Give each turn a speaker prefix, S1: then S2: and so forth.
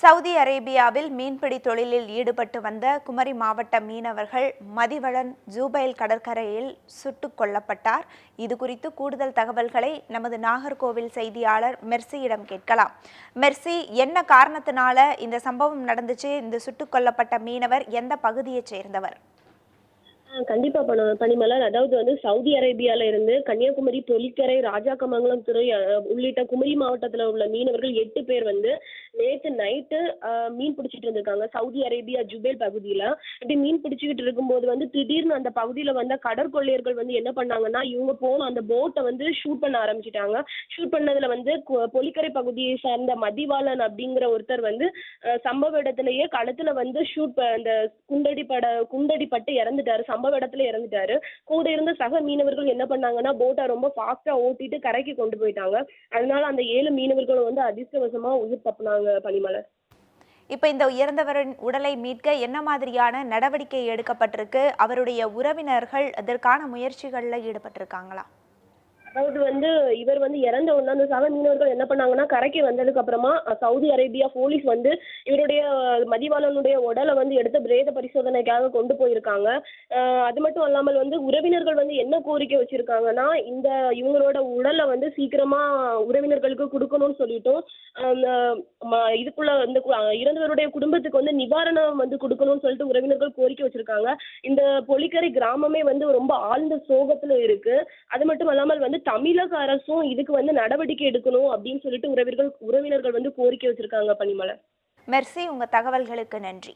S1: Saudi அரேபியாவில் மீன்பிடி தொழிலில் ஈடுபட்டு வந்த குமரி மாவட்ட மீனவர்கள் மதிவழன் ஜூபைல் கடற்கரையில் சுட்டுக் கொல்லப்பட்டார். இதுகுறித்து கூடுதல் தகவல்களை நமது நாகர்கோவில் செய்தியாளர் மெர்சியிடம் கேட்கலாம். மெர்சி, என்ன காரணத்தினால இந்த சம்பவம் நடந்துச்சு? இந்த சுட்டுக் கொல்லப்பட்ட மீனவர் எந்த பகுதியைச் சேர்ந்தவர்?
S2: கண்டிப்பா பனிமலர். அதாவது சவுதி அரேபியால இருந்து கன்னியாகுமரி, தொலிக்கரை, ராஜாக்கமங்கலம் துறை உள்ளிட்ட குமரி மாவட்டத்துல உள்ள மீனவர்கள் 8 பேர் நேற்று நைட்டு மீன் பிடிச்சிட்டு இருந்திருக்காங்க சவுதி அரேபியா ஜுபேல் பகுதியில. இப்படி மீன் பிடிச்சிக்கிட்டு இருக்கும்போது திடீர்னு அந்த பகுதியில கடற்கொள்ளையர்கள் என்ன பண்ணாங்கன்னா, இவங்க போன அந்த போட்டை ஷூட் பண்ண ஆரம்பிச்சிட்டாங்க. ஷூட் பண்ணதுல பொலிக்கரை பகுதியை சார்ந்த மதிவாளன் அப்படிங்கிற ஒருத்தர் சம்பவ இடத்திலேயே களத்துல ஷூட் அந்த குண்டடிப்பட்டு இறந்துட்டாரு. சம்பவ இடத்துல இறந்துட்டாரு. கூட இருந்த சக மீனவர்கள் என்ன பண்ணாங்கன்னா, போட்டை ரொம்ப ஃபாஸ்டா ஓட்டிட்டு கரைக்கு கொண்டு போயிட்டாங்க. அதனால அந்த 7 மீனவர்களும் அதிர்ஷ்டவசமா உயிர் தப்புனாங்க பனிமலர்.
S1: இப்ப இந்த இறந்தவரின் உடலை மீட்க என்ன மாதிரியான நடவடிக்கை எடுக்கப்பட்டிருக்கு? அவருடைய உறவினர்கள் அதற்கான முயற்சிகள்ல ஈடுபட்டிருக்காங்களா?
S2: அதாவது இவர் இறந்த உடனே அந்த சக மீனவர்கள் என்ன பண்ணாங்கன்னா, கரைக்கு வந்ததுக்கு அப்புறமா சவுதி அரேபியா போலீஸ் இவருடைய மதிவாளனுடைய உடலை எடுத்து பிரேத பரிசோதனைக்காக கொண்டு போயிருக்காங்க. அது மட்டும் இல்லாமல் உறவினர்கள் என்ன கோரிக்கை வச்சிருக்காங்கன்னா, இவங்களோட உடலை சீக்கிரமா உறவினர்களுக்கு கொடுக்கணும்னு சொல்லிட்டும், இதுக்குள்ள இறந்தவருடைய குடும்பத்துக்கு நிவாரணம் கொடுக்கணும்னு சொல்லிட்டு உறவினர்கள் கோரிக்கை வச்சிருக்காங்க. இந்த பொலிக்கரை கிராமமே ரொம்ப ஆழ்ந்த சோகத்துல இருக்கு. அது மட்டும் இல்லாமல் தமிழக அரசும் இதுக்கு நடவடிக்கை எடுக்கணும் அப்படின்னு சொல்லிட்டு உறவினர்கள் கோரிக்கை வச்சிருக்காங்க பனிமலர்.
S1: மெர்சி, உங்க தகவல்களுக்கு நன்றி.